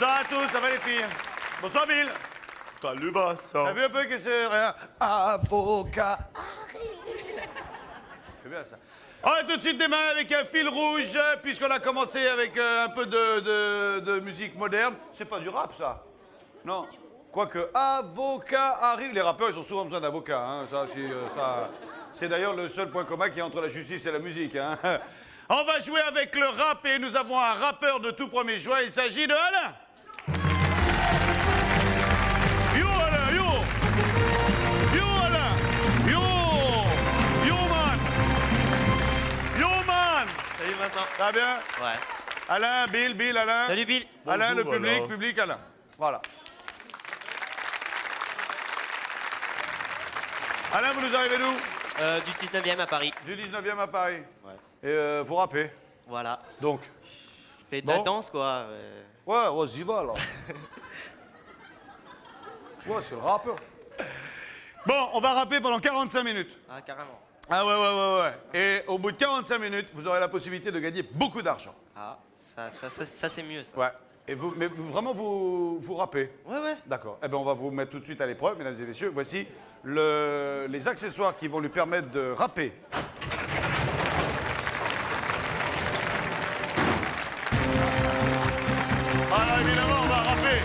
Bonsoir à tous, ça va les filles? Bonsoir Bill. Salut Vincent. T'as vu un peu que c'est rien? Avocat. C'est bien ça. On va tout de suite démarrer avec un fil rouge, puisqu'on a commencé avec un peu de musique moderne. C'est pas du rap, ça? Non. Quoique, avocat arrive. Les rappeurs, ils ont souvent besoin d'avocats. Hein. C'est d'ailleurs le seul point commun qui est entre la justice et la musique. Hein. On va jouer avec le rap et nous avons un rappeur de tout premier choix. Il s'agit de Alain. Yo Alain, yo. Yo Alain. Yo. Yo man. Yo man. Salut Vincent. Ça va bien? Ouais. Alain, Bill, Alain. Salut Bill. Alain, le Bonjour, Alain. public, Alain. Voilà. Alain, vous nous arrivez d'où? Du 19e à Paris. Du 19e à Paris. Ouais. Et vous rappez. Voilà. Donc. Je fais de la Bon. danse quoi. Ouais, on y va là. Ouais, c'est le rappeur. Bon, on va rapper pendant 45 minutes. Ah carrément. Ah ouais. Et au bout de 45 minutes, vous aurez la possibilité de gagner beaucoup d'argent. Ah, ça c'est mieux ça. Ouais. Et vous, mais vraiment, vous rappez. Ouais. D'accord. Eh bien, on va vous mettre tout de suite à l'épreuve, mesdames et messieurs. Voici les accessoires qui vont lui permettre de rapper. Alors, évidemment, on va rapper.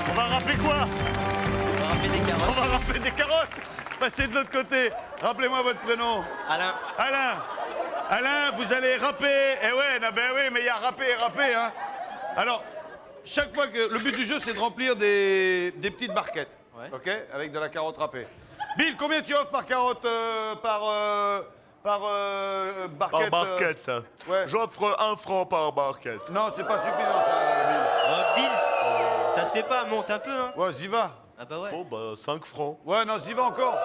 On va rapper quoi? On va rappeler des On carottes. va rapper des carottes. Passez de l'autre côté. Rappelez-moi votre prénom. Alain. Alain, vous allez rapper. Eh ouais, non, ben oui, mais il y a rapper et rapper, hein. Alors, chaque fois que... Le but du jeu, c'est de remplir des petites barquettes. Ouais. OK? Avec de la carotte râpée. Bill, combien tu offres par carotte, par barquette? Par barquette, ça. Ouais. J'offre 1 franc par barquette. Non, c'est pas suffisant, ça, Oh, Bill. Ça se fait pas, monte un peu hein. Bill. Ouais, j'y va. Ah bah ouais. Bon, bah, 5 francs. Ouais, non, j'y va encore.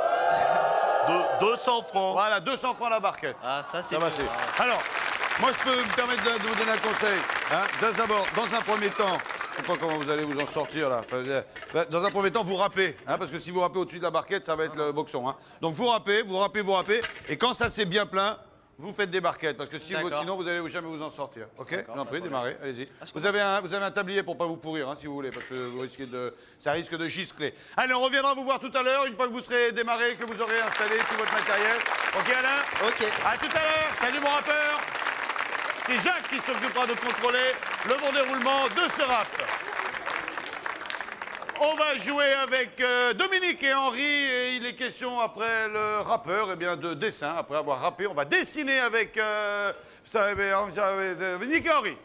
200 francs. Voilà, 200 francs la barquette. Ah ça c'est Ça va, mieux. c'est. Alors, moi, je peux me permettre de vous donner un conseil. Hein. D'abord, dans un premier temps, je ne sais pas comment vous allez vous en sortir là. Enfin, dans un premier temps, vous rappez, hein, parce que si vous rappez au-dessus de la barquette, ça va être le boxon. Hein. Donc vous rappez, et quand ça c'est bien plein, vous faites des barquettes, parce que sinon vous allez jamais vous en sortir. Ok? J'en prie, démarrez, allez-y. Vous avez un tablier pour pas vous pourrir, hein, si vous voulez, parce que ça risque de giscler. Allez, on reviendra vous voir tout à l'heure, une fois que vous serez démarré, que vous aurez installé tout votre matériel. Ok, Alain? Ok. À tout à l'heure. Salut mon rappeur. C'est Jacques qui s'occupera de contrôler le bon déroulement de ce rap. On va jouer avec Dominique et Henri et il est question après le rappeur de dessin. Après avoir rappé, on va dessiner avec Dominique et Henri.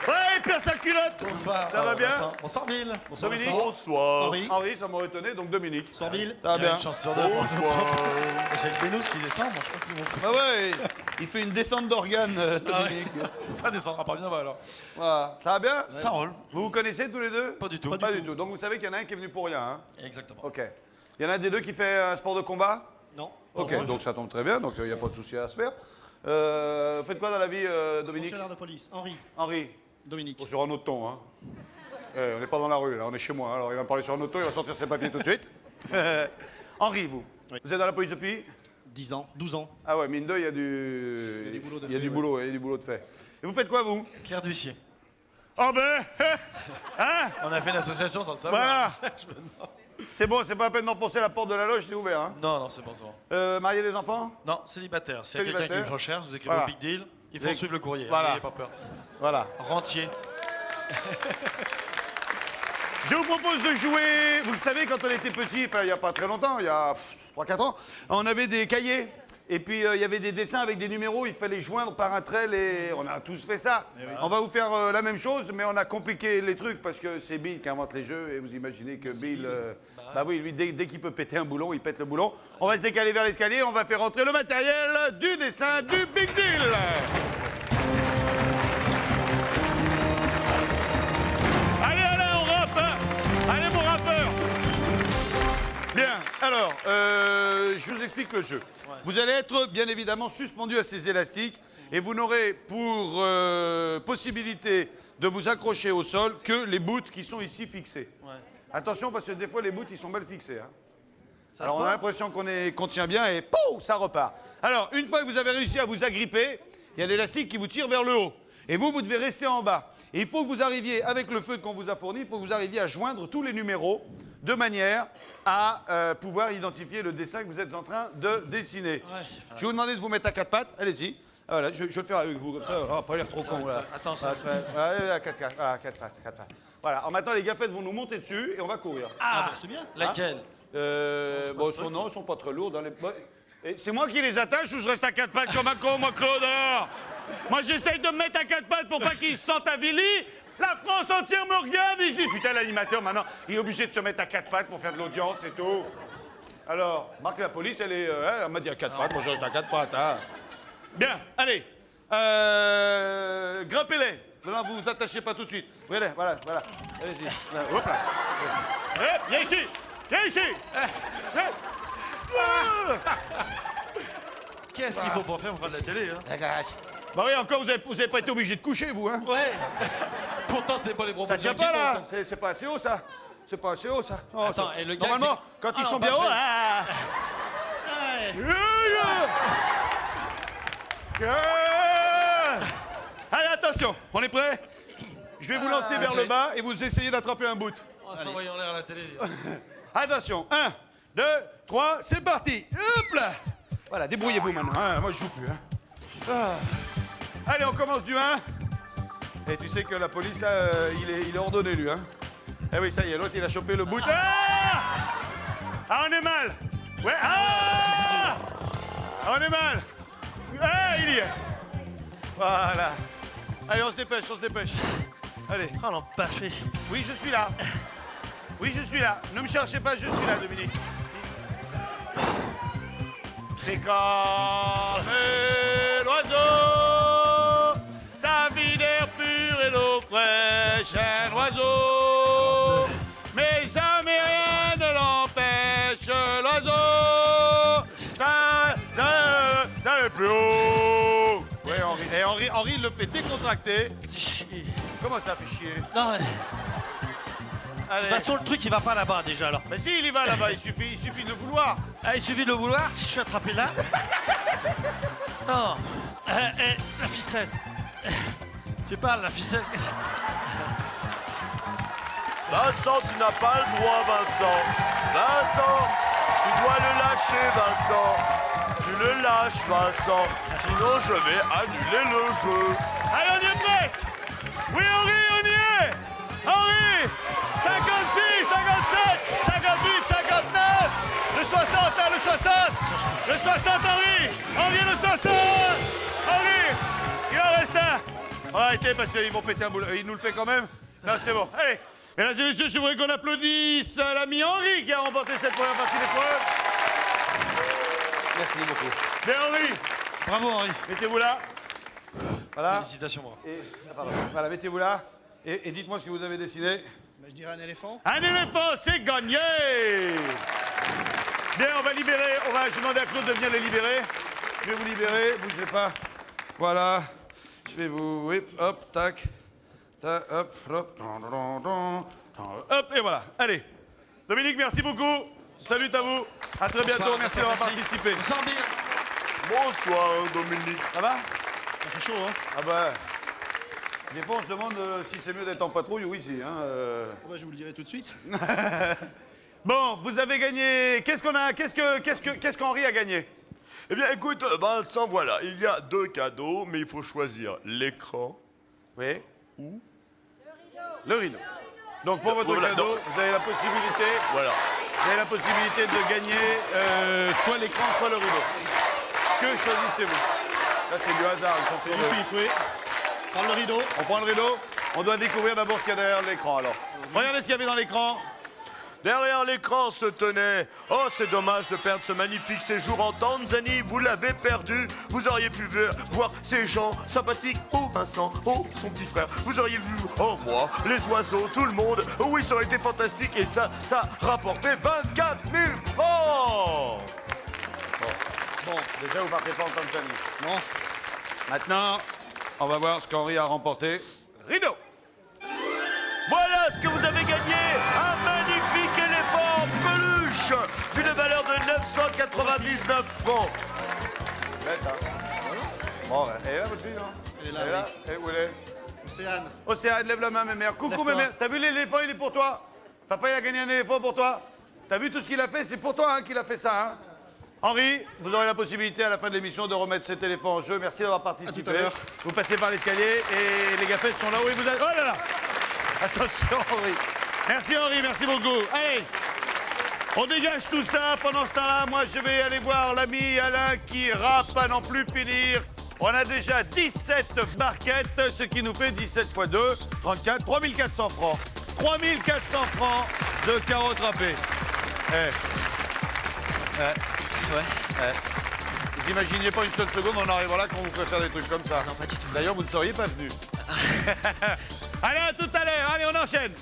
Ouais, perd sa culotte. Bonsoir. Ça va bien? Vincent. Bonsoir Bill. Dominique. Bonsoir. Henri, ça m'aurait étonné, donc Dominique. Bonsoir Bill. Ça va Il y a bien? une chance sur deux. Bonsoir. J'ai le Bénous qui descend, moi je sais pas ce qu'ils vont faire. Ah ouais, il fait une descente d'organes, Dominique. Ça descendra pas bien, bah alors. Voilà. Ça va bien? Ça roule. Vous vous connaissez tous les deux? Pas du tout. Pas du tout. Donc vous savez qu'il y en a un qui est venu pour rien, hein? Exactement. Ok. Il y en a un des deux qui fait un sport de combat? Non. Ok, Moi, donc ça tombe très bien, donc il n'y a pas de souci à se faire. Faites quoi dans la vie, Dominique? Fonctionnaire de police. Henri? Dominique. Oh, sur un autre ton, hein. On n'est pas dans la rue, là, on est chez moi. Alors il va me parler sur un autre ton, il va sortir ses papiers tout de suite. Henri, vous? Oui. Vous êtes dans la police depuis? 10 ans, 12 ans. Ah ouais, mine de, il y a du... Il y a du boulot de Il y a fait, du ouais. boulot, il y a du boulot de fait. Et vous faites quoi, vous? Claire d'huissier. Oh ben hein? On a fait une association sans le savoir. Voilà. C'est bon, c'est pas la peine d'enfoncer la porte de la loge, c'est ouvert, hein? Non, c'est bon, c'est bon. Marié des enfants? Non, célibataire. S'il y a quelqu'un qui Célibataire. me recherche, vous écrivez Voilà. au Big Deal. Il faut Vous suivre le courrier. Voilà. N'ayez pas peur. Voilà. Rentier. Je vous propose de jouer, vous le savez, quand on était petit, enfin il n'y a pas très longtemps, il y a 3-4 ans, on avait des cahiers. Et puis il y avait des dessins avec des numéros, il fallait joindre par un trait les... On a tous fait ça. On va vous faire la même chose, mais on a compliqué les trucs parce que c'est Bill qui invente les jeux et vous imaginez que Bill... bah oui, lui, dès qu'il peut péter un boulon, il pète le boulon. On va se décaler vers l'escalier, on va faire rentrer le matériel du dessin du Big Deal. Allez, allez, on rappe, hein. Allez, mon rappeur. Bien, alors, je vous explique le jeu. Vous allez être, bien évidemment, suspendu à ces élastiques et vous n'aurez pour possibilité de vous accrocher au sol que les bouts qui sont ici fixés. Attention, parce que des fois, les bouts, ils sont mal fixés. Hein. Ça Alors, se on a peut l'impression qu'on tient bien et pouf, ça repart. Alors, une fois que vous avez réussi à vous agripper, il y a l'élastique qui vous tire vers le haut. Et vous devez rester en bas. Et il faut que vous arriviez, avec le feu qu'on vous a fourni, il faut que vous arriviez à joindre tous les numéros de manière à pouvoir identifier le dessin que vous êtes en train de dessiner. Ouais, Je vais vous demander de vous mettre à quatre pattes. Allez-y. Ah, voilà, je vais le faire avec vous, comme ça, on va pas l'air trop con. Voilà. Attention. Voilà, à quatre pattes. Voilà, alors maintenant, les gaffettes vont nous monter dessus et on va courir. Ah, c'est bien. Laquelle Bon, ils sont pas très lourds. C'est moi qui les attache ou je reste à quatre pattes comme un con, moi, Claude, alors? Moi, j'essaye de me mettre à quatre pattes pour pas qu'ils se sentent avilis. La France entière me regarde ici. Putain, l'animateur, maintenant, il est obligé de se mettre à quatre pattes pour faire de l'audience et tout. Alors, Marc, la police, elle m'a dit à quatre pattes. Moi, je reste à quatre pattes, hein. Bien, allez. Grimpez-les. Non, vous vous attachez pas tout de suite. Voilà. Allez-y. Hop là. Viens ici. Viens ici. Qu'est-ce qu'il faut pour faire de la télé, hein? Bah oui, encore, vous avez pas été obligé de coucher, vous, hein? Ouais. Pourtant, c'est pas les Ça propositions tient qui pas, là. comptent. C'est pas assez haut, ça. C'est pas assez haut, ça. Oh, Attends, ça- et le gars, Normalement, c'est- quand ils Ah, sont non, bien pas hauts... fait. Allez, attention, on est prêt? Je vais vous lancer vers le bas et vous essayez d'attraper un bout. On va s'envoyer en l'air à la télé. Attention, 1, 2, 3, c'est parti. Hop là. Voilà, débrouillez-vous maintenant. Hein, moi, je joue plus. Hein. Ah. Allez, on commence du 1. Et tu sais que la police, là, il est ordonné, lui. Hein. Eh oui, ça y est, l'autre, il a chopé le bout. Ah, on est mal. Ouais, ah, on est mal. Ah, il y est. Voilà. Allez, on se dépêche. Allez. Oh, l'empaffé. Oui, je suis là. Oui, je suis là. Ne me cherchez pas, je suis là, Dominique. C'est comme l'oiseau, sa vie d'air pur et d'eau fraîche, un oiseau. Mais jamais rien ne l'empêche, l'oiseau, d'aller plus haut. Oui, Henri. Et Henri, il le fait décontracter. Comment ça fait chier? Non, mais de Allez. toute façon, le truc, il va pas là-bas déjà alors. Mais si, il y va là-bas, il suffit de le vouloir. Ah, il suffit de le vouloir si je suis attrapé là. Non. La ficelle. Tu parles, la ficelle. Vincent, tu n'as pas le droit, Vincent. Vincent, tu dois le lâcher, Vincent. Tu le lâches, Vincent. Sinon, je vais annuler le jeu. Allez, on y est presque. Oui, Henri, on y est. Henri, 56, 57, 58, 59, le 60, hein, le 60. Le 60, Henri. Henri, le 60. Henri, il en reste un. Arrêtez, parce qu'ils vont péter un boulot. Il nous le fait quand même. Non, c'est bon. Allez. Mesdames et messieurs, je voudrais qu'on applaudisse l'ami Henri qui a remporté cette première partie d'épreuve. Merci beaucoup. Bien, Henri, Bravo, Henri. mettez-vous là. Voilà. Félicitations, moi. Voilà, mettez-vous là. Et dites-moi ce que vous avez dessiné. Je dirais un éléphant. Un éléphant, c'est gagné. Bien, on va libérer. Je vais demander à Claude de venir les libérer. Je vais vous libérer, bougez pas. Voilà. Je vais vous... Oui, hop, tac. Tac, hop, hop. Hop, et voilà. Allez. Dominique, merci beaucoup. Salut à vous. À très bientôt. Bonsoir, Merci d'avoir merci. participé. On sort bien. Bonsoir, Dominique. Ça va? Ça fait chaud, hein? Ah bah... Des fois, on se demande si c'est mieux d'être en patrouille ou ici. Hein, Bah, je vous le dirai tout de suite. Bon, vous avez gagné. Qu'est-ce qu'Henri a gagné? Eh bien, écoute, Vincent, voilà, il y a 2 cadeaux, mais il faut choisir l'écran. Oui. Où? Le rideau. Donc pour votre Voilà, cadeau, donc. vous avez la possibilité de gagner soit l'écran, soit le rideau. Que choisissez-vous? Là, c'est du hasard. C'est du pif, oui. Prends le rideau. On prend le rideau. On doit découvrir d'abord ce qu'il y a derrière l'écran, alors. Regardez ce qu'il y avait dans l'écran. Derrière l'écran se tenait. Oh, c'est dommage de perdre ce magnifique séjour en Tanzanie. Vous l'avez perdu. Vous auriez pu voir ces gens sympathiques. Oh, Vincent. Oh, son petit frère. Vous auriez vu, oh, moi, les oiseaux, tout le monde. Oh, oui, ça aurait été fantastique. Et ça rapportait 24 000 francs. Bon, déjà, vous partez pas en Tanzanie. Non. Maintenant, on va voir ce qu'Henri a remporté. Rideau. Voilà ce que vous avez gagné. Un magnifique éléphant en peluche d'une valeur de 999 francs. Bête, hein. Bon, elle est là, votre fille, non? Elle est là, Elle est là? Et où elle est? Océane. Océane, lève la main, mes mères. Coucou, Lève-toi. mes mères. T'as vu l'éléphant, il est pour toi. Papa, il a gagné un éléphant pour toi. T'as vu tout ce qu'il a fait? C'est pour toi hein, qu'il a fait ça. Hein. Henri, vous aurez la possibilité à la fin de l'émission de remettre cet éléphant en jeu. Merci d'avoir participé. À tout à l'heure. Vous passez par l'escalier et les gaffettes sont là où vous êtes. Oh là là! Attention, Henri. Merci, Henri. Merci beaucoup. Allez! On dégage tout ça. Pendant ce temps-là, moi, je vais aller voir l'ami Alain qui rappe à n'en plus finir. On a déjà 17 barquettes, ce qui nous fait 17 x 2, 34, 3400 francs. 3400 francs de carottes râpées. Vous imaginez pas une seule seconde, on arrivera là quand vous ferez faire des trucs comme ça. Non, pas du tout. D'ailleurs, vous ne seriez pas venu. Allez, à tout à l'heure. Allez, on enchaîne.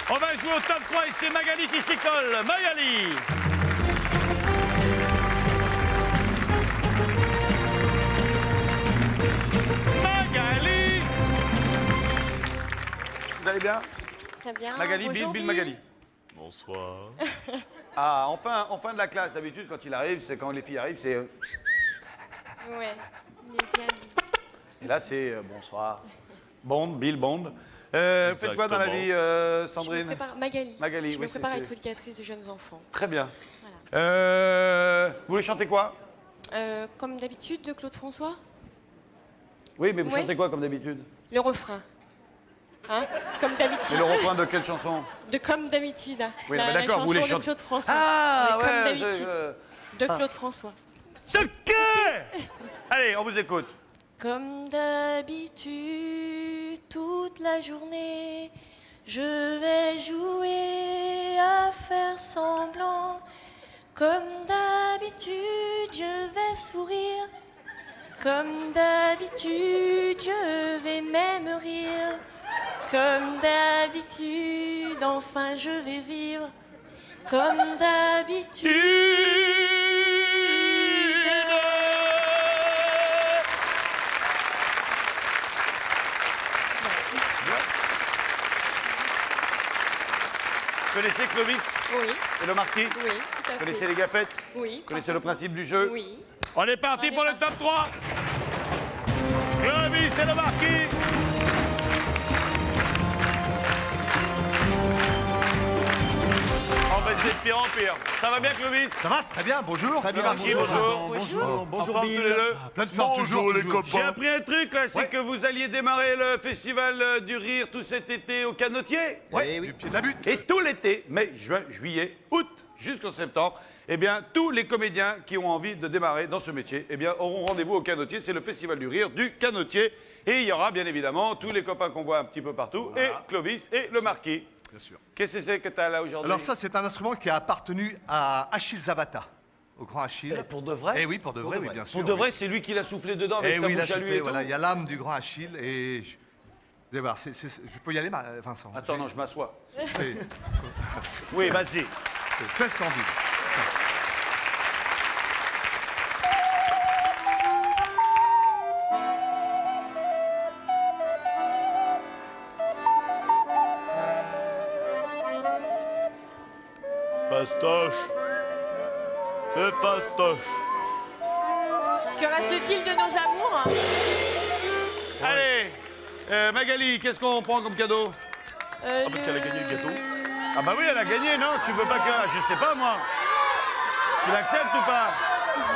On va jouer au top 3 et c'est Magali qui s'y colle. Magali! Magali! Vous allez bien? Très bien. Magali, Bonjour, Bill Magali. Bonsoir. Ah, enfin de la classe. D'habitude, quand il arrive, c'est quand les filles arrivent, c'est... Ouais, il est bien dit. Et là, c'est bonsoir. Bond, Bill Bond. Vous faites quoi dans la vie, Je me Sandrine? prépare, Magali. Magali, je oui, me prépare à c'est- être éducatrice de jeunes enfants. Très bien. Voilà. Vous voulez chanter quoi? Comme d'habitude, de Claude François, Oui, mais vous Oui. chantez quoi comme d'habitude? le refrain. Hein? Comme C'est d'habitude. le refrain de quelle chanson? De Comme d'habitude. Oui, la, mais la d'accord, vous voulez chanson de chanter- Claude François. Ah, Mais Comme ouais, d'habitude. De Claude François. Ce que... Allez, on vous écoute. Comme d'habitude, toute la journée, je vais jouer à faire semblant. Comme d'habitude, je vais sourire. Comme d'habitude, je vais même rire. Comme d'habitude, enfin je vais vivre. Comme d'habitude. Vous connaissez Clovis Oui, et le marquis? oui, tout à Vous fait. connaissez les gaffettes? Oui. Vous connaissez le principe du jeu? Oui. On est parti On est pour le parti. top 3. Clovis et le marquis. Oh, ben c'est de pire en pire. Ça va bien, Clovis? Ça va, c'est très bien, bonjour. Très bien, Marquis, bonjour. bonjour. Bonjour, En bonjour, forme tous Bill. les deux? Plein de forme, Bonjour les J'ai copains. appris un truc là, c'est que vous alliez démarrer le festival du rire tout cet été au Canotier. Eh oui. Du pied de la butte. Et tout l'été, mai, juin, juillet, août, jusqu'en septembre, eh bien, tous les comédiens qui ont envie de démarrer dans ce métier, eh bien, auront rendez-vous au Canotier. C'est le festival du rire du Canotier. Et il y aura bien évidemment tous les copains qu'on voit un petit peu partout, et Clovis et le marquis. Bien sûr. Qu'est-ce que c'est que tu as là aujourd'hui? Alors ça, c'est un instrument qui a appartenu à Achille Zavata, au grand Achille. Pour de vrai? Eh oui, pour de vrai, oui, bien sûr. Pour de oui. vrai, c'est lui qui l'a soufflé dedans avec Eh sa oui, il a bouche à lui soufflé, et voilà, il tout. y a l'âme du grand Achille et... Vous allez voir, je peux y aller, Vincent? Attends, non, je m'assois. C'est Oui, vas-y. c'est splendide. Fastoche. C'est fastoche. Que reste-t-il de nos amours? Allez, Magali, qu'est-ce qu'on prend comme cadeau? parce qu'elle a gagné le gâteau. Ah bah oui, elle a gagné, non? Tu veux pas que... Je sais pas, moi. Tu l'acceptes ou pas?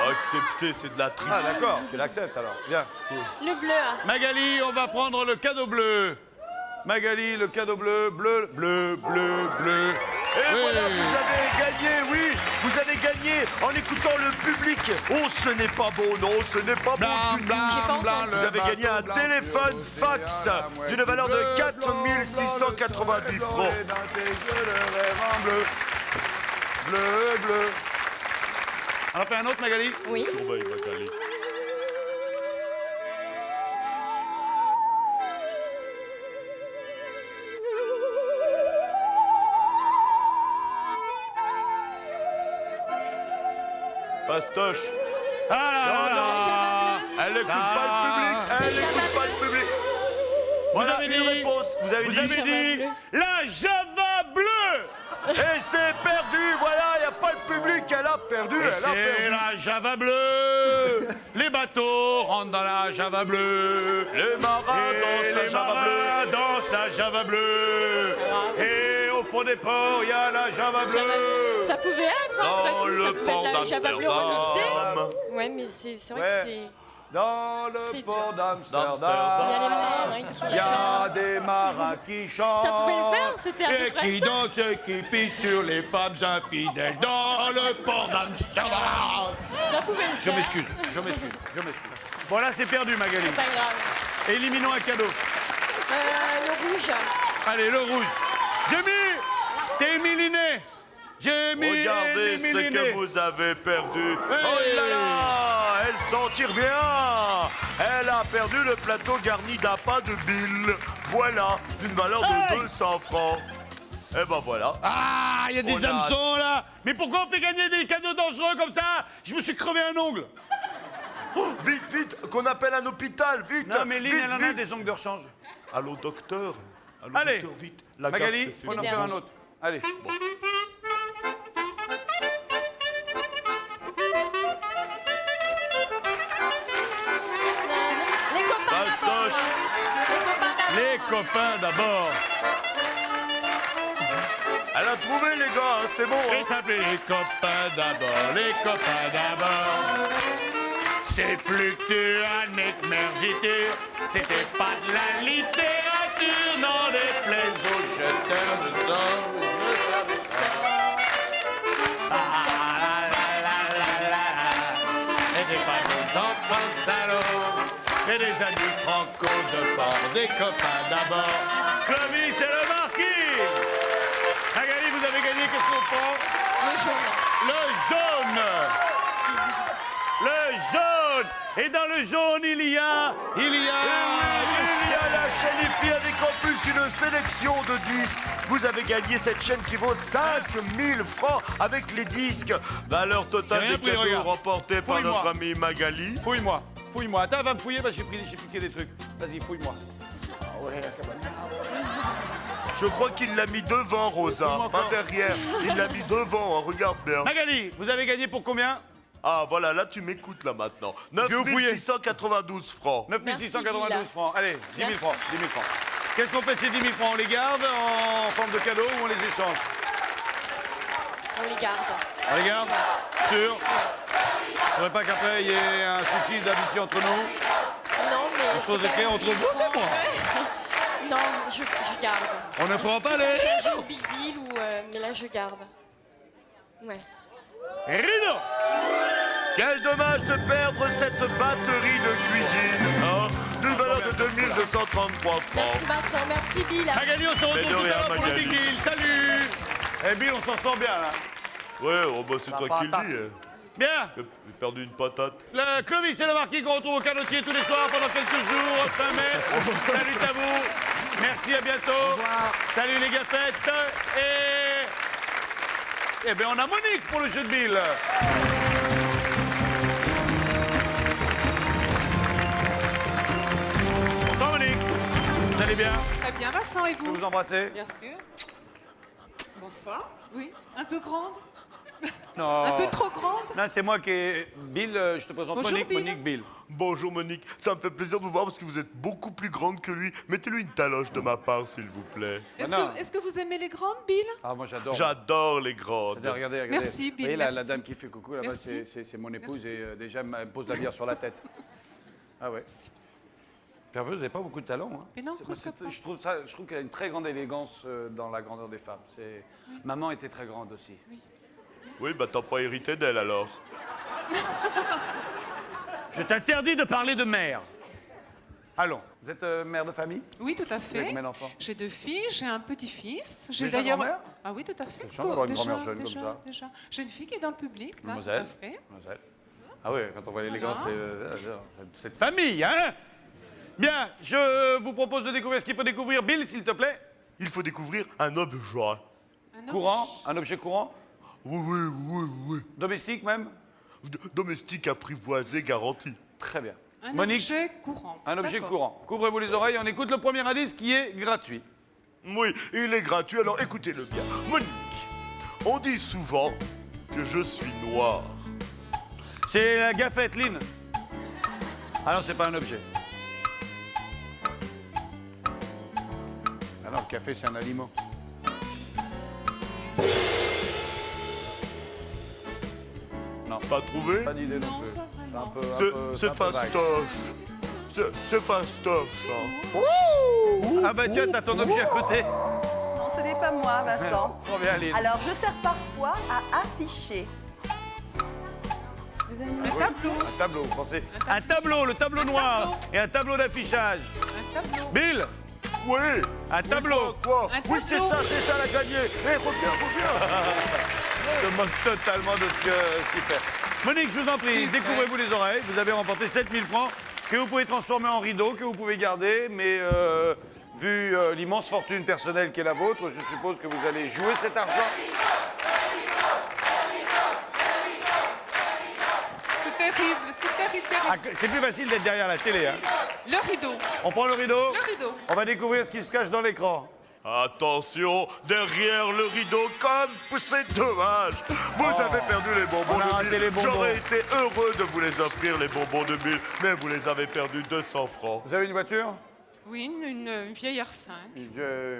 Accepter, c'est de la triche. Ah d'accord, tu l'acceptes alors. Viens. Le bleu. hein. Magali, on va prendre le cadeau bleu. Magali, le cadeau bleu, bleu, bleu, bleu, bleu. Et voilà, vous avez gagné, oui, vous avez gagné en écoutant le public. Oh, ce n'est pas beau, non, ce n'est pas beau du tout. J'ai pas entendu. Vous avez gagné un téléphone fax d'une valeur de 4 690 francs. Bleu, bleu, bleu. On en fait un autre, Magali? Oui. Fastoche. Ah là là là. Elle n'écoute pas le public, elle n'écoute pas le public. Voilà avez une dit- réponse. Vous avez dit bleu. La Java bleue. Et c'est perdu, voilà, il n'y a pas le public, elle a perdu, elle a C'est perdu. la Java bleue. Les bateaux rentrent dans la Java bleue. Les marins Et dansent la les Java marins bleue. dansent la Java bleue. Et au fond des ports, il y a la Java bleue. Ça pouvait être, hein, après Dans tout, ça le pouvait port être la Java bleue remixée. d'Amsterdam. Ouais, mais c'est vrai Ouais. que c'est... Dans C'est le port dur. d'Amsterdam, Il y a les marins qui il y a des marins qui chantent. Ça pouvait le faire, c'était à peu Et près qui ça. dansent et qui pissent sur les femmes infidèles dans le port d'Amsterdam. Ça pouvait le Je faire. m'excuse, je m'excuse, je m'excuse. Bon, là, c'est perdu, Magali. C'est pas grave. Éliminons un cadeau. Le rouge. Allez, le rouge. Jamie, t'es éliminé. Jamie, Regardez ce éliminé. que vous avez perdu. Oh là là, elle s'en tire bien. Elle a perdu le plateau garni d'un pain de Bill. Voilà, d'une valeur de 200 francs. Et ben voilà. Ah, il y a des On a- hameçons là. Mais pourquoi on fait gagner des cadeaux dangereux comme ça? Je me suis crevé un ongle. Vite, vite, qu'on appelle un hôpital, vite. Non, mais Lynn, vite, elle en a vite. des ongles de rechange. Allô, docteur. Allô, Allez. docteur, vite. La gaffe Magali, s'est faut fait. en faire un autre. Allez. Les copains d'abord. Fastoche. Les copains d'abord. Elle a trouvé, les gars, hein, c'est bon. Et hein. ça s'appelait les copains d'abord, les copains d'abord. C'est fluctuant, mergité, c'était pas de la littérature, non, des plaisos, je t'aime de sang, je t'aime de sang. Ah, la, la, la, la, la. C'était pas des enfants de salon, mais des amis franco de bord, des copains d'abord. Clovis, c'est le marquis. Magali, vous avez gagné, qu'est-ce qu'on prend? Le jaune. Le jaune. Et dans le jaune, il y a... Il y a la chaîne IFI avec en plus une sélection de disques. Vous avez gagné cette chaîne qui vaut 5000 francs avec les disques. Valeur J'ai totale rien des pris, cadeaux regarde. remportés par Fouille-moi. notre amie Magali. Fouille-moi, fouille-moi. Attends, va me fouiller, parce que j'ai piqué des trucs. Vas-y, fouille-moi. Je crois qu'il l'a mis devant, Rosa, Fouille-moi pas encore. derrière. Il l'a mis devant, hein, regarde bien. Magali, vous avez gagné pour combien? Ah, voilà, là, tu m'écoutes, là, maintenant. vais vous fouiller. 9692 francs. 9692 Merci, francs. Allez, 10 000 Merci. francs. 10 000 francs. Qu'est-ce qu'on fait de ces 10 000 francs? On les garde en forme de cadeau ou on les échange? On les garde. On les garde? Sûr? Je voudrais pas qu'après il y ait un souci d'amitié entre nous. Non, mais... Les choses c'est écrites pas entre vous et moi. Non, je garde. On ne prend pas les... J'ai un big deal, ou, mais là, je garde. Ouais. Rideau. Quel dommage de perdre cette batterie de cuisine, hein, d'une valeur de 2233 francs. Merci Vincent, merci Bill. Magali, on se Mais retrouve de tout à rien, l'heure pour le Magali. Big Deal. Salut. Eh Bill, on s'en sort bien là. Ouais, oh, bah, c'est La toi qui le patate. dis. Hein. Bien. J'ai perdu une patate. Le Clovis et le Marquis qu'on retrouve au Canotier tous les soirs pendant quelques jours, fin mai. Salut à vous. Merci, à bientôt. Salut les gafettes. Et... Eh bien, on a Monique pour le jeu de Bill. Bonsoir Monique. Vous allez bien? Très bien, Vincent, et Je peux vous? vous embrasser? Bien sûr. Bonsoir. Oui, un peu grande, Non. un peu trop grande. Non, c'est moi qui ai... Bill, je te présente Bonjour, Monique, Bill. Monique, Bill. Bonjour Monique, ça me fait plaisir de vous voir parce que vous êtes beaucoup plus grande que lui. Mettez-lui une taloche de ma part, s'il vous plaît. Est-ce non. que, est-ce que vous aimez les grandes, Bill? Ah, moi j'adore. J'adore les grandes. Regardez, regardez. Merci, Bill, Vous voyez, la merci. dame qui fait coucou là-bas, Merci. c'est mon épouse Merci. et déjà elle me pose la bière sur la tête. Ah ouais. Puis en plus, vous n'avez pas beaucoup de talent. Hein. Mais non, Moi, presque pas. je trouve qu'elle a une très grande élégance dans la grandeur des femmes. Maman était très grande aussi. Oui, bah t'as pas hérité d'elle alors. Je t'interdis de parler de mère. Allons, vous êtes mère de famille? Oui, tout à Vous avez fait. combien d'enfants? J'ai 2 filles, j'ai un petit-fils. J'ai Déjà d'ailleurs. grand-mère? Ah oui, tout à fait. Quelle chance d'avoir une Déjà, grand-mère jeune comme déjà, ça. déjà. J'ai une fille qui est dans le public. Là, Mademoiselle. Tout à fait. Mademoiselle. Ah oui, quand on voit l'élégance, Voilà. c'est cette famille, hein? Bien, je vous propose de découvrir ce qu'il faut découvrir. Bill, s'il te plaît. Il faut découvrir un objet. Un homme- Courant, un objet courant, Oui. domestique même. Domestique apprivoisé garanti. Très bien. Un Monique. objet courant. Un objet D'accord. courant. Couvrez-vous les oreilles, on écoute le premier indice qui est gratuit. Oui, il est gratuit, alors écoutez-le bien. Monique, on dit souvent que je suis noir. C'est la gaffette, Lynn. Ah non, c'est pas un objet. Ah non, le café, c'est un aliment. Non, Pas trouvé? pas d'idée non Non, plus. pas C'est vraiment. un peu. C'est fastoche. C'est fastoche, ça. Ah bah tiens, t'as ton objet à côté. Non, ce n'est pas moi, Vincent. Trop bien, Lynn. Alors, je sers parfois à afficher. Vous avez un tableau. Un tableau, vous pensez? Un tableau, le tableau noir. Et un tableau d'affichage. Un tableau. Bill, Oui. un tableau. Quoi? Un Oui, c'est tableau. ça, la gagné. Hé, reviens. Je me moque totalement de ce qu'il fait. Monique, je vous en prie, Super. découvrez-vous les oreilles. Vous avez remporté 7000 francs que vous pouvez transformer en rideau, que vous pouvez garder. Mais vu l'immense fortune personnelle qui est la vôtre, je suppose que vous allez jouer cet argent. C'est terrible, c'est terrible, Ah, terrible. c'est plus facile d'être derrière la télé. Hein. Le rideau. On prend le rideau. Le rideau. On va découvrir ce qui se cache dans l'écran. Attention, derrière le rideau, comme c'est dommage. Vous avez perdu les bonbons On a de raté Bill. les bonbons. J'aurais été heureux de vous les offrir, les bonbons de Bill, mais vous les avez perdus 200 francs. Vous avez une voiture? Oui, une vieille R5.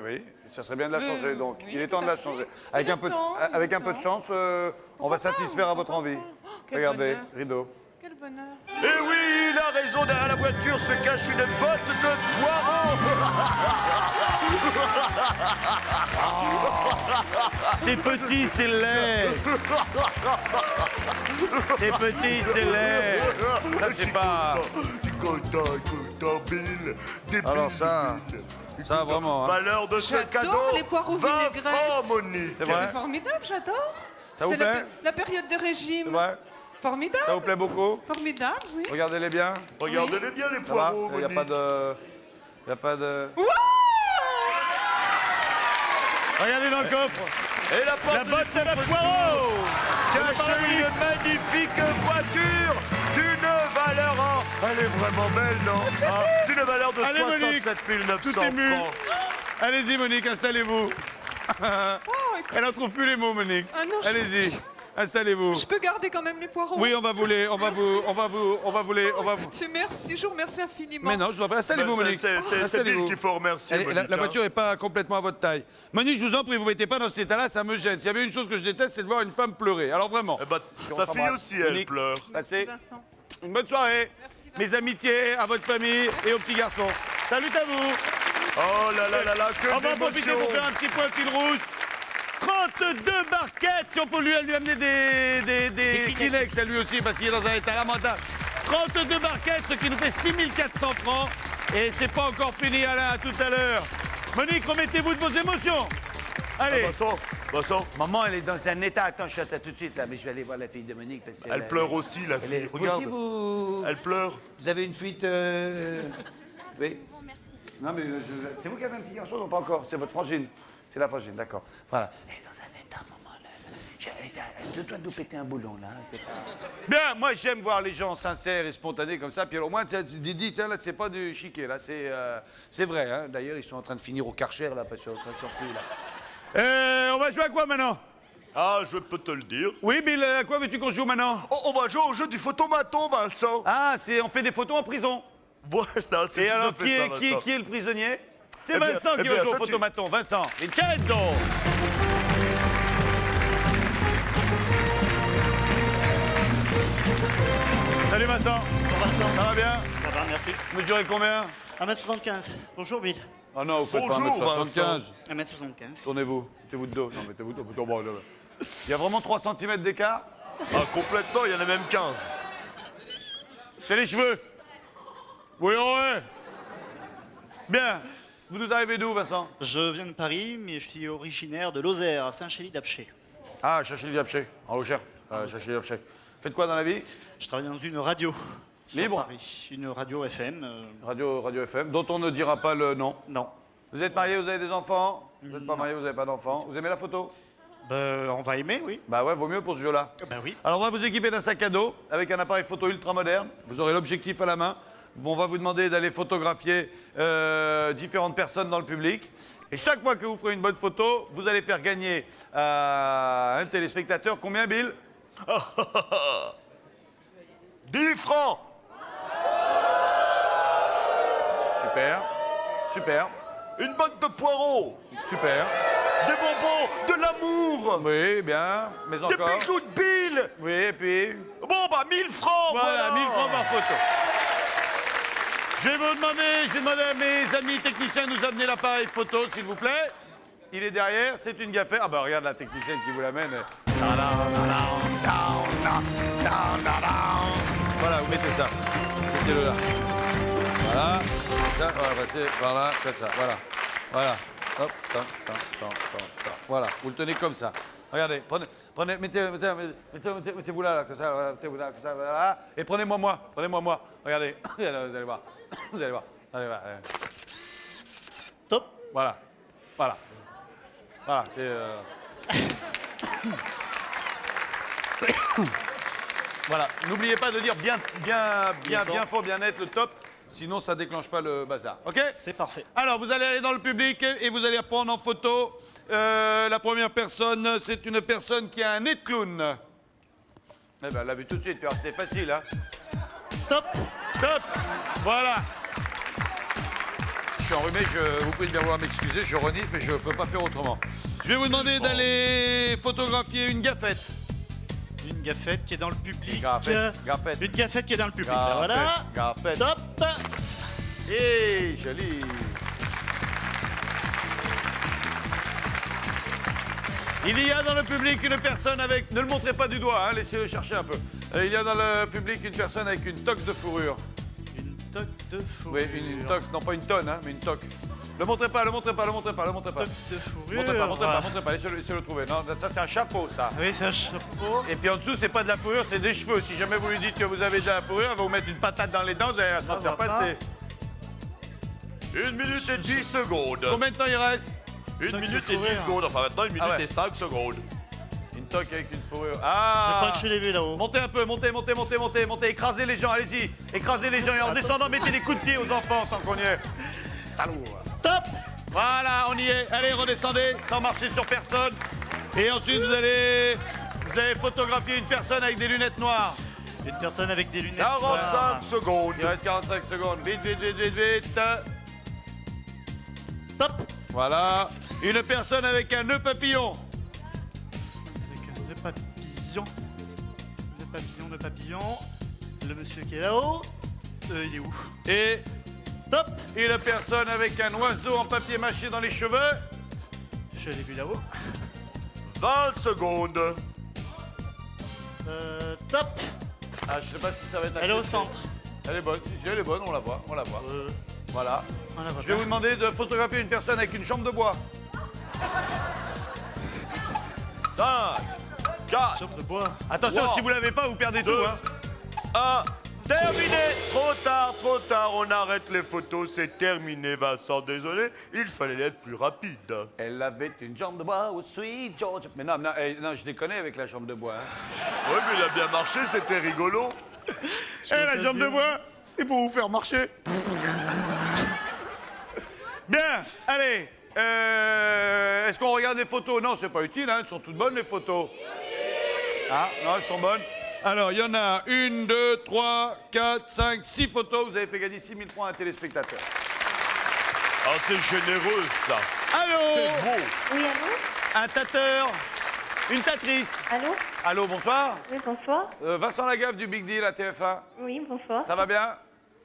Oui, ça serait bien de la changer donc. oui, Il est tout temps de à la fait. changer. Il Avec est un peu, temps, il est avec un peu de temps. chance, on va satisfaire à votre envie. Quel Regardez, bonheur. rideau. Quel bonheur. Et oui, il a raison, derrière la voiture se cache une botte de poireaux. C'est petit, c'est laid. C'est petit, c'est laid. Ça, c'est pas. Je suis content, Bill. Des Alors Bill, ça, des Bill. ça vraiment. Hein. Valeur de ce J'adore cadeau, les poireaux 20 vinaigrettes. francs, Monique. C'est vrai? C'est formidable, j'adore. Ça vous C'est plaît? la période de régime. C'est vrai? Formidable. Ça vous plaît beaucoup? Formidable, oui. Regardez-les bien. Regardez-les bien, les Ça va? poireaux, Il n'y a Monique. pas de. Il n'y a pas de. Regardez dans le coffre. Et la porte La botte du de la coffre poireau. cache une magnifique voiture d'une valeur Elle est vraiment belle, non d'une valeur de Allez, Monique. 67 900 Tout ému. francs. Allez-y, Monique, installez-vous. écoute. Elle n'en trouve plus les mots, Monique. Ah non, je- Allez-y, installez-vous. Je peux garder quand même les poireaux. Oui, on va vous les, on va vous. Écoutez, merci, je vous remercie infiniment. Mais non, je vous en prie, installez-vous, Monique. C'est Bill Installez-vous. qu'il faut remercier, La Monique, hein. voiture n'est pas complètement à votre taille. Monique, je vous en prie, vous ne mettez pas dans cet état-là, ça me gêne. S'il y avait une chose que je déteste, c'est de voir une femme pleurer. Alors vraiment. Eh ben, On sa fille s'embrasse. aussi, elle Monique, pleure. Passez Vincent. une bonne soirée. Merci, Vincent. Mes amitiés à votre famille et aux petits garçons. Salut à vous. Oh là là là là, que On va en profiter d'émotion. pour faire un petit point fil rouge. 32 barquettes, si on peut lui amener des Kleenex à lui aussi, parce qu'il est dans un état lamentable. 32 barquettes, ce qui nous fait 6400 francs. Et c'est pas encore fini, Alain, à tout à l'heure. Monique, remettez-vous de vos émotions. Allez. Vincent, Maman, elle est dans un état. Attends, je t'attends tout de suite, là, mais je vais aller voir la fille de Monique. Parce elle pleure aussi, la Elle fille. est... Vous Regarde, aussi, vous... elle pleure. Vous avez une fuite Oui. Non, mais c'est vous qui avez un petit garçon, non pas encore. C'est votre frangine. C'est la frangine, d'accord. Voilà. Elle est dans un état, maman. Elle est à deux doigts de nous péter un boulon, là. Bien, moi, j'aime voir les gens sincères et spontanés comme ça. Puis au moins, Didi, tiens, là, c'est pas du chiquet, là. C'est vrai, hein. D'ailleurs, ils sont en train de finir au Karcher, là, parce qu'on s'en sort plus, là. On va jouer à quoi, maintenant? Ah, je peux te le dire. Oui, Bill, à quoi veux-tu qu'on joue maintenant? Oh, on va jouer au jeu du photomaton, Vincent. Ah, on fait des photos en prison. Voilà, c'est Et tout alors, à fait ça, Vincent. qui est le prisonnier? C'est Eh bien, Vincent eh qui bien, va jouer au ça, tu- photomaton. Vincent, Vincenzo. Salut Vincent. Ça va bien? Ça va, merci. Mesurez combien? 1m75. Bonjour, Bill. Ah non, vous faites Bonjour, pas 1m75. 1m75. Tournez-vous. Mettez-vous de dos. Non, mettez-vous de dos. Bon, là. Il y a vraiment 3 cm d'écart? Ah, complètement, il y en a même 15. C'est les cheveux. Oui, ouais. Bien. Vous nous arrivez d'où, Vincent? Je viens de Paris, mais je suis originaire de Lozère, à Saint-Chély-d'Apcher. Ah, Chachely-Apcher, en Logère. Chachely-Apcher. Faites quoi dans la vie? Je travaille dans une radio. sur Libre Paris. Une radio FM. Radio FM, dont on ne dira pas le nom. Non. Vous êtes marié, vous avez des enfants? Vous n'êtes pas marié, vous n'avez pas d'enfants. Vous aimez la photo? On va aimer, oui. Bah ouais, vaut mieux pour ce jeu-là. Ben oui. Alors on va vous équiper d'un sac à dos avec un appareil photo ultra moderne. Vous aurez l'objectif à la main. on va vous demander d'aller photographier différentes personnes dans le public. Et chaque fois que vous ferez une bonne photo, vous allez faire gagner à un téléspectateur combien, Bill? 10 francs. Super, super, Une botte de poireaux. super. Des bonbons, de l'amour. Oui, bien, mais Des encore. bijoux de Bill. Oui, et puis... Bon, bah 1000 francs. Voilà, 1000 francs par photo. Je vais demander à mes amis techniciens de nous amener l'appareil photo, s'il vous plaît. Il est derrière, c'est une gaffette. Ah bah regarde la technicienne qui vous l'amène. Voilà, vous mettez ça. Mettez-le là. Voilà. Ça, voilà, passez par là, comme ça. Voilà. Voilà. Hop, voilà, vous le tenez comme ça. Regardez, mettez-vous là, comme ça, voilà, mettez-vous là, comme ça, voilà. Et prenez-moi moi. Regardez, vous allez voir. Allez voir. Top. Voilà, c'est... Voilà, n'oubliez pas de dire bien fort, bien net, le top, sinon ça déclenche pas le bazar, ok? C'est parfait. Alors, vous allez aller dans le public et vous allez prendre en photo la première personne, c'est une personne qui a un nez de clown. Eh ben, elle l'a vu tout de suite, puis alors, c'était facile, hein? Top. Top. Voilà. Je suis enrhumé, vous pouvez bien vouloir m'excuser, je renifle, mais je peux pas faire autrement. Je vais vous demander d'aller photographier une gaffette. Une gaffette qui est dans le public. Gaffette. Une gaffette qui est dans le public. Là, voilà. Gaffette. Top. Et joli. Il y a dans le public une personne avec... Ne le montrez pas du doigt, hein, laissez-le chercher un peu. Il y a dans le public une personne avec une toque de fourrure. Une toque de fourrure. Oui, une toque, non pas une tonne, hein, mais une toque. Le montrez pas. Toque de fourrure. Montrez pas, laissez-le trouver. Non, ça c'est un chapeau, ça. Oui, c'est un chapeau. Et puis en dessous, c'est pas de la fourrure, c'est des cheveux. Si jamais vous lui dites que vous avez de la fourrure, elle va vous mettre une patate dans les dents, vous allez la sentir passer. 1 minute et 10 secondes. Combien de temps il reste? 1 minute et 10 secondes. Enfin, maintenant, 1 minute Ah ouais. et 5 secondes. Une toque avec une fourrure. Je Ah! crois que je l'ai vu là-haut. Montez un peu, montez. Écrasez les gens, allez-y. Écrasez les gens et en descendant, mettez des coups de pied aux enfants tant qu'on y est. Salaud. Top. Voilà, on y est. Allez, redescendez sans marcher sur personne. Et ensuite, vous allez photographier une personne avec des lunettes noires. Une personne avec des lunettes. 45 secondes. Il reste 45 secondes. Vite. Top. Voilà. Une personne avec un nœud papillon. Avec le papillon. Le monsieur qui est là-haut. Il est où? Et Top. une personne avec un oiseau en papier mâché dans les cheveux. Je l'ai vu là-haut. 20 secondes. Top. Ah, je sais pas si ça va être Elle est au accepté. centre. Elle est bonne, si, elle est bonne, on la voit. Voilà. On la voit Je vais pas. vous demander de photographier une personne avec une jambe de bois. 5, 4, Chambre de bois. Attention, Wow. si vous l'avez pas, vous perdez tout. 2, Hein. 1. Terminé. Trop tard. On arrête les photos. C'est terminé, Vincent. Désolé. Il fallait être plus rapide. Elle avait une jambe de bois au Sweet George. Mais non, je déconne avec la jambe de bois. Hein. Oui, mais il a bien marché. C'était rigolo. La jambe de bois, c'était pour vous faire marcher. Bien, allez. Est-ce qu'on regarde les photos? Non, c'est pas utile, hein, elles sont toutes bonnes les photos. Ah, non, elles sont bonnes. Alors, il y en a 1, 2, 3, 4, 5, 6 photos. Vous avez fait gagner 6 000 francs à un téléspectateur. Ah, c'est généreux, ça. Allô? C'est beau. Oui, allô? Un tâteur, une tâtrice. Allô? Allô, bonsoir. Oui, bonsoir. Vincent Lagaffe du Big Deal à TF1. Oui, bonsoir. Ça va bien?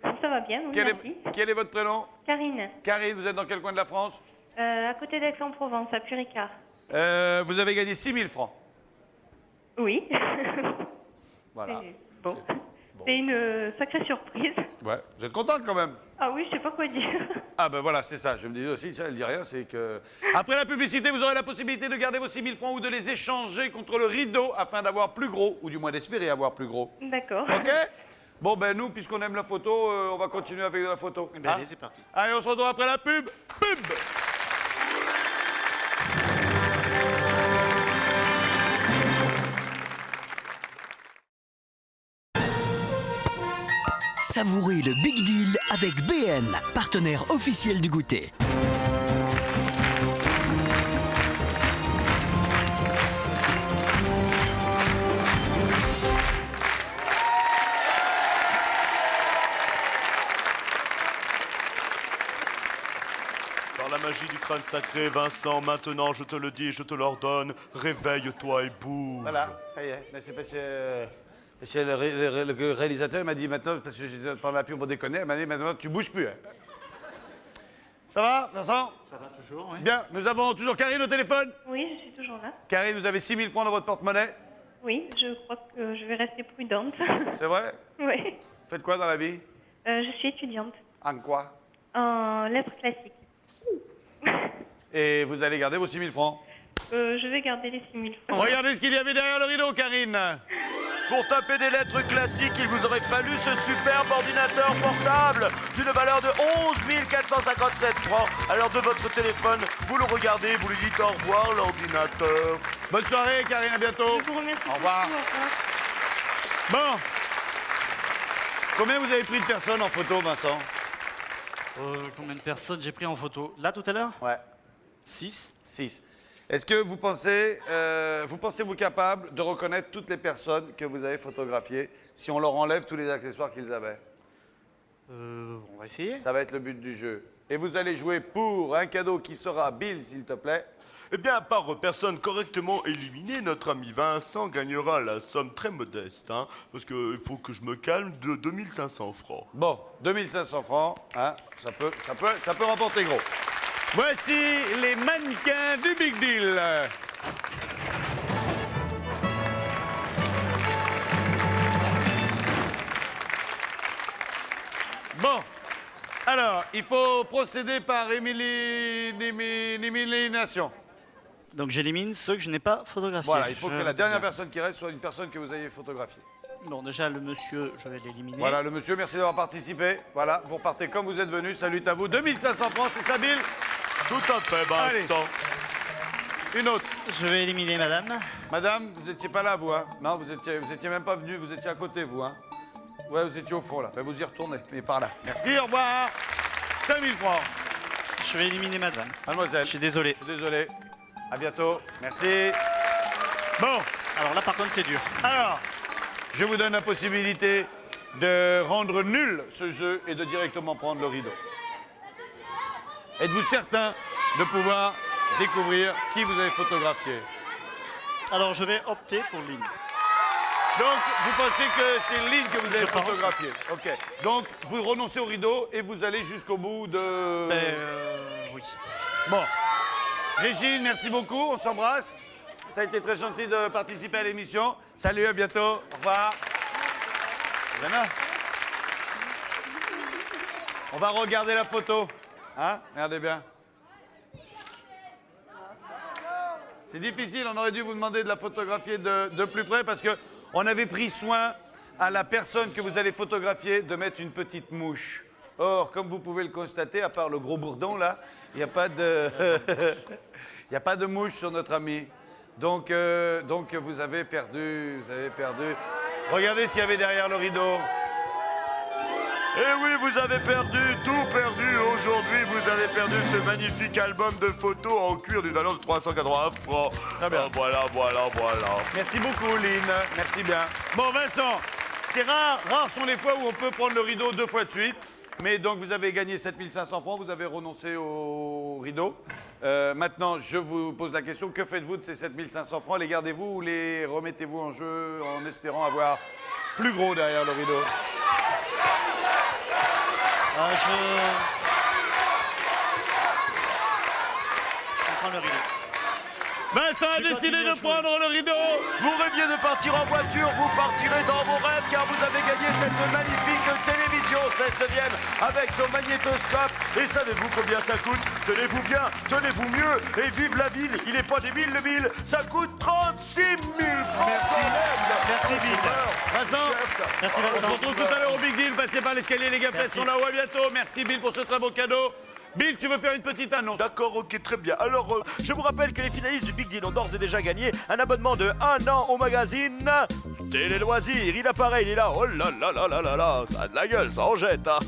Ça va bien, oui, merci. Quel est votre prénom? Karine, Karine, vous êtes dans quel coin de la France? à côté d'Aix-en-Provence, à Puricard. Vous avez gagné 6 000 francs. Oui. Voilà. Bon. C'est une sacrée surprise. Ouais, vous êtes contente quand même? Ah oui, je sais pas quoi dire. Ah ben voilà, c'est ça. Je me disais aussi, tiens, elle dit rien, c'est que... Après la publicité, vous aurez la possibilité de garder vos 6 000 francs ou de les échanger contre le rideau afin d'avoir plus gros, ou du moins d'espérer avoir plus gros. D'accord. OK? Bon, ben nous, puisqu'on aime la photo, on va continuer avec de la photo. Ben, allez, c'est parti. Allez, on se retrouve après la pub. Pub! Savourez le Big Deal avec BN, partenaire officiel du goûter. Par la magie du crâne sacré, Vincent, maintenant je te le dis, je te l'ordonne, réveille-toi et bouge. Voilà, ça y est. C'est parce que le réalisateur m'a dit maintenant, parce que j'étais pendant la pub pour déconner, il m'a dit maintenant tu bouges plus. Hein. Ça va, Vincent? Ça va toujours, oui. Bien, nous avons toujours Karine au téléphone. Oui, je suis toujours là. Karine, vous avez 6 000 francs dans votre porte-monnaie. Oui, je crois que je vais rester prudente. C'est vrai? Oui. Vous faites quoi dans la vie? Je suis étudiante En quoi? en lettres classiques. Et vous allez garder vos 6 000 francs. Je vais garder les 6 000 francs. Regardez ce qu'il y avait derrière le rideau, Karine. Pour taper des lettres classiques, il vous aurait fallu ce superbe ordinateur portable d'une valeur de 11 457 francs. Alors de votre téléphone, vous le regardez, vous lui dites au revoir l'ordinateur. Bonne soirée, Karine, à bientôt. Je vous remercie. Au revoir. beaucoup, au revoir. Bon. Combien vous avez pris de personnes en photo, Vincent? Combien de personnes j'ai pris en photo? Là, tout à l'heure? Ouais. 6. 6. Est-ce que vous pensez-vous capable de reconnaître toutes les personnes que vous avez photographiées si on leur enlève tous les accessoires qu'ils avaient? On va essayer. Ça va être le but du jeu. Et vous allez jouer pour un cadeau qui sera, Bill, s'il te plaît. Eh bien, par personne correctement éliminée, notre ami Vincent gagnera la somme très modeste, hein, parce qu'il faut que je me calme, de 2500 francs. Bon, 2500 francs, hein, ça peut rapporter gros. Voici les mannequins du Big Deal. Bon, alors, il faut procéder par élimination. Donc j'élimine ceux que je n'ai pas photographiés. Voilà, il faut que la dernière Bien. personne qui reste soit une personne que vous ayez photographiée. Bon, déjà, le monsieur, je vais l'éliminer. Voilà, le monsieur, merci d'avoir participé. Voilà, vous repartez comme vous êtes venu. Salut à vous. 2500 francs, c'est ça, Bill? Tout à fait, Vincent. Une autre. Je vais éliminer madame. Madame, vous étiez pas là, vous, hein? Non, vous étiez même pas venu, vous étiez à côté, vous, hein? Ouais, vous étiez au fond, là. Ben, vous y retournez, mais par là. Merci, au revoir. 5000 francs. Je vais éliminer madame. Mademoiselle. Je suis désolé. Je suis désolé. À bientôt. Merci. Bon, Alors là, par contre, c'est dur. alors, je vous donne la possibilité de rendre nul ce jeu et de directement prendre le rideau. Êtes-vous certain de pouvoir découvrir qui vous avez photographié? Alors, je vais opter pour Lynn. Donc, vous pensez que c'est Lynn que vous avez Je pense. photographié? Ok. Donc, vous renoncez au rideau et vous allez jusqu'au bout de... Oui. Bon. Régine, merci beaucoup. On s'embrasse. Ça a été très gentil de participer à l'émission. Salut, à bientôt. Au revoir. Jana. On va regarder la photo. Hein? Regardez bien. C'est difficile, on aurait dû vous demander de la photographier de plus près parce qu'on avait pris soin à la personne que vous allez photographier de mettre une petite mouche. Or, comme vous pouvez le constater, à part le gros bourdon là, il n'y a pas de... Il n'y a pas de mouche sur notre ami. Donc vous avez perdu, Regardez s'il y avait derrière le rideau. Eh oui, vous avez perdu, tout perdu. Aujourd'hui, vous avez perdu ce magnifique album de photos en cuir d'une valeur de 380 francs. Très bien. Voilà. Merci beaucoup, Lynn. Merci bien. Bon, Vincent, c'est rares sont les fois où on peut prendre le rideau 2 fois de suite. Mais donc, vous avez gagné 7500 francs, vous avez renoncé au rideau. Maintenant, je vous pose la question, que faites-vous de ces 7500 francs? Les gardez-vous ou les remettez-vous en jeu en espérant avoir plus gros derrière le rideau? Je prends le rideau. Vincent a décidé de prendre le rideau. Vous rêviez de partir en voiture, vous partirez dans vos rêves car vous avez gagné cette magnifique télévision 7/9 avec son magnétoscope. Et savez-vous combien ça coûte? Tenez-vous bien, tenez-vous mieux et vive la ville. Il est pas débile le Bill, ça coûte 36 000 francs. Merci, Bill. Vincent, Merci, on se Vincent. retrouve tout à l'heure au Big Deal. Passez par l'escalier, les gars, sont là-haut. À bientôt. Merci, Bill, pour ce très beau cadeau. Bill, tu veux faire une petite annonce? D'accord, ok, très bien. Alors, je vous rappelle que les finalistes du Big Deal ont d'ores et déjà gagné un abonnement de 1 an au magazine Télé Loisirs. Il apparaît, il est là. Oh là là là là là là, ça a de la gueule, ça en jette. Hein.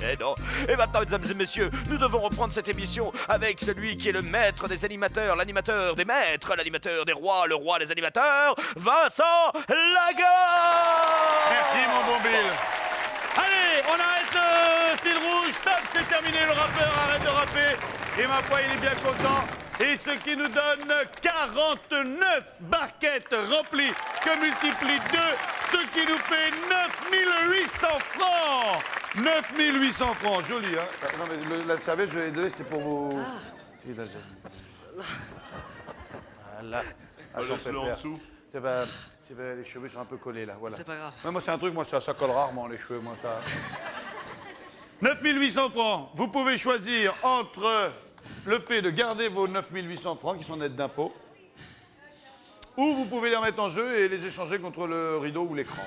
Eh non. Et maintenant, mesdames et messieurs, nous devons reprendre cette émission avec celui qui est le maître des animateurs, l'animateur des maîtres, l'animateur des rois, le roi des animateurs, Vincent Lagorce. Merci, mon bon Bill. Allez, on arrête le fil rouge. Stop, c'est terminé. Le rappeur arrête de rapper. Et ma foi, il est bien content. Et ce qui nous donne 49 barquettes remplies que multiplie 2, ce qui nous fait 9800 francs. 9800 francs, joli, hein? Non, mais la serviette, je l'ai donnée, c'était pour vous. Voilà. Ah, son Laisse-le en pépère. dessous. Les cheveux sont un peu collés, là, voilà. C'est pas grave. Ouais, moi, c'est un truc, moi, ça colle rarement, les cheveux, moi, ça. 9800 francs. Vous pouvez choisir entre le fait de garder vos 9800 francs, qui sont nets d'impôts, ou vous pouvez les remettre en jeu et les échanger contre le rideau ou l'écran.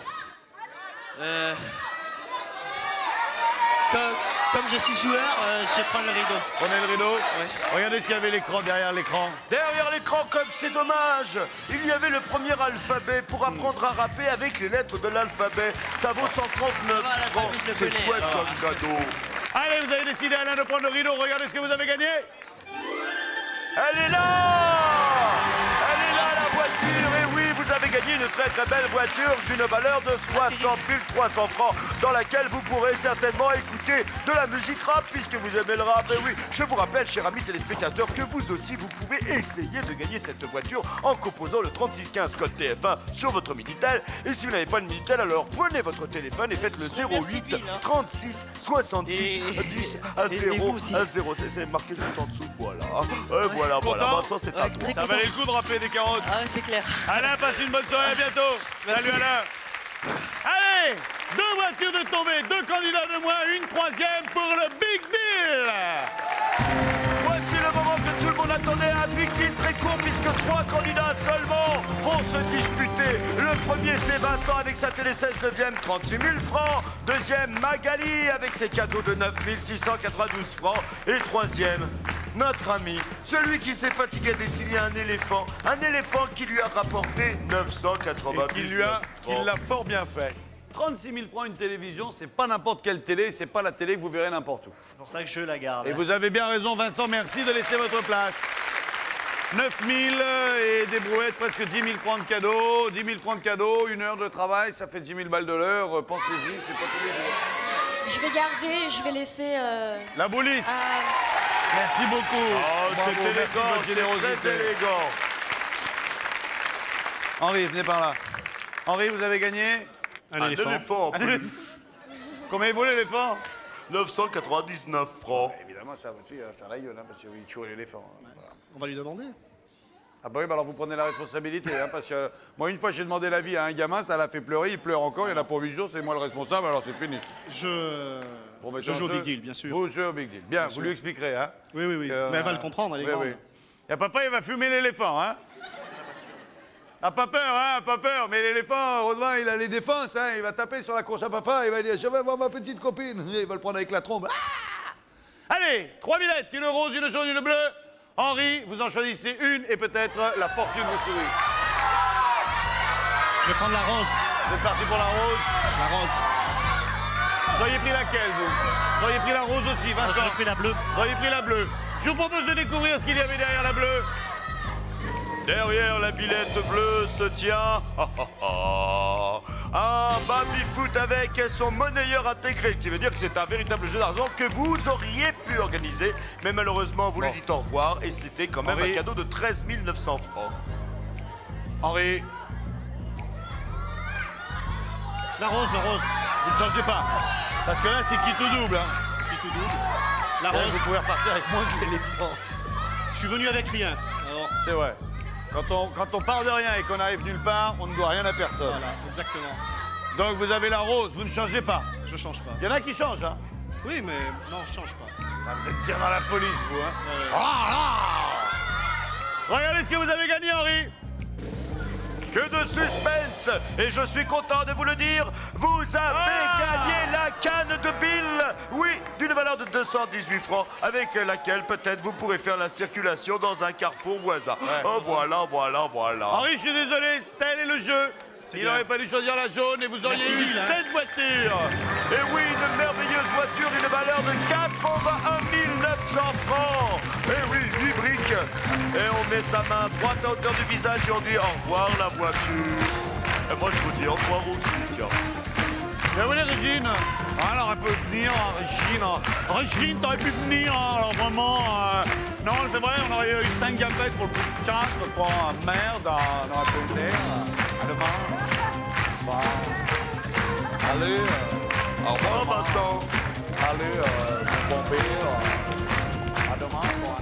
Comme je suis joueur, je vais prendre le rideau. Prenez le rideau. Regardez ce qu'il y avait l'écran derrière l'écran. Derrière l'écran, comme c'est dommage, il y avait le premier alphabet pour apprendre à rapper avec les lettres de l'alphabet. Ça vaut 139 francs. je le C'est connais. chouette comme cadeau. Allez, vous avez décidé, Alain, de prendre le rideau. Regardez ce que vous avez gagné. Elle est là! Elle est là, la voiture! Et oui, vous avez gagné une très très belle voiture d'une valeur de 60 300 francs, dans laquelle vous pourrez certainement écouter de la musique rap, puisque vous aimez le rap. Et oui, je vous rappelle, chers amis téléspectateurs, que vous aussi, vous pouvez essayer de gagner cette voiture en composant le 3615 code TF1 sur votre Minitel. Et si vous n'avez pas de Minitel, alors prenez votre téléphone et faites le 08 36 66 10 à 0 à 0. C'est marqué juste en dessous, voilà. Voilà, Vincent, c'est à toi. Ça valait le coup de râper des carottes. Ah ouais, c'est clair. Alain, passe une bonne soirée, à bientôt. Salut Alain. Allez, 2 voitures de tombée, 2 candidats de moins, une troisième pour le Big Deal. Voici le moment que tout le monde attendait, un Big Deal très court, puisque 3 candidats seulement vont se disputer. Le premier, c'est Vincent avec sa télé 16 neuvième, 36 000 francs. Deuxième, Magali avec ses cadeaux de 9 692 francs. Et le troisième, notre ami, celui qui s'est fatigué d'essayer un éléphant qui lui a rapporté 980 Qui l'a fort bien fait. 36 000 francs une télévision, c'est pas n'importe quelle télé, c'est pas la télé que vous verrez n'importe où. C'est pour ça que je la garde. Et vous avez bien raison, Vincent, merci de laisser votre place. 9 000 et des brouettes, presque 10 000 francs de cadeaux. 10 000 francs de cadeaux, 1 heure de travail, ça fait 10 000 balles de l'heure. Pensez-y, c'est pas tous les jours. Je vais garder, je vais laisser... La boulisse. Merci beaucoup. Oh, Bravo, c'est merci de élégant, votre c'est générosité. très élégant. Henri, venez par là. Henri, vous avez gagné Un éléphant en plus. Combien il vaut l'éléphant 999 francs. Évidemment, ça, votre fille va faire la gueule, hein, parce qu'il tue l'éléphant. Voilà. On va lui demander. Ah bah oui, bah alors vous prenez la responsabilité, hein, parce que moi, une fois, j'ai demandé l'avis à un gamin, ça l'a fait pleurer, il pleure encore, il y en a pour 8 jours, c'est moi le responsable, alors c'est fini. Je mettez en joue au jeu. Big Deal, bien sûr. Vous jouez au Big Deal. Bien, vous sûr. lui expliquerez, hein. Oui. Mais elle va le comprendre, elle est grande. Et papa, il va fumer l'éléphant, hein. Ah, pas peur, hein, pas peur. Mais l'éléphant, heureusement, il a les défenses, hein. Il va taper sur la course à papa, il va dire, je vais voir ma petite copine. Il va le prendre avec la trompe. Ah, allez, 3 billettes, une rose, une jaune, une bleue. Henri, vous en choisissez une et peut-être la fortune vous sourit. Je vais prendre la rose. Vous êtes parti pour la rose. La rose. Vous auriez pris laquelle, vous? Vous auriez pris la rose aussi, Vincent. J'aurais pris la bleue. Vous auriez pris la bleue. Je vous propose de découvrir ce qu'il y avait derrière la bleue. Derrière la billette bleue se tient un baby-foot avec son monnayeur intégré, ce qui veut dire que c'est un véritable jeu d'argent que vous auriez pu organiser, mais malheureusement vous lui dites au revoir et c'était quand même Henri. un cadeau de 13 900 francs. Henri, La rose. vous ne changez pas. Parce que là, c'est qui tout double, hein. Qui tout double. La Là, rose. vous pouvez repartir avec moins que l'éléphant. Je suis venu avec rien. Alors, C'est vrai. Quand on part de rien et qu'on arrive nulle part, on ne doit rien à personne. voilà, exactement. Donc vous avez la rose, vous ne changez pas. Je change pas. Il y en a qui changent, hein. Oui, mais non, je change pas. Ah, vous êtes bien dans la police, vous, hein. Regardez ce que vous avez gagné, Henri. Que de suspense! Et je suis content de vous le dire, vous avez gagné la canne de bile, oui, d'une valeur de 218 francs, avec laquelle peut-être vous pourrez faire la circulation dans un carrefour voisin. Oh, voilà. Henri, je suis désolé, tel est le jeu. Il aurait fallu choisir la jaune et vous auriez eu cette voiture. Et oui, une merveilleuse voiture d'une valeur de 81 900 francs. Et oui, 8 briques. Et on met sa main droite à hauteur du visage et on dit au revoir la voiture. Et moi je vous dis au revoir aussi, tiens. Bien venez, Régine. Alors, elle peut venir, Régine. Régine, t'aurais pu venir, alors vraiment. Non, c'est vrai, on aurait eu 5 galettes pour le coup de 4, quoi. Merde, on aurait pu venir. À demain. Bonsoir. Allez. Au revoir, Vincent. Allez, bon pire. À demain, quoi.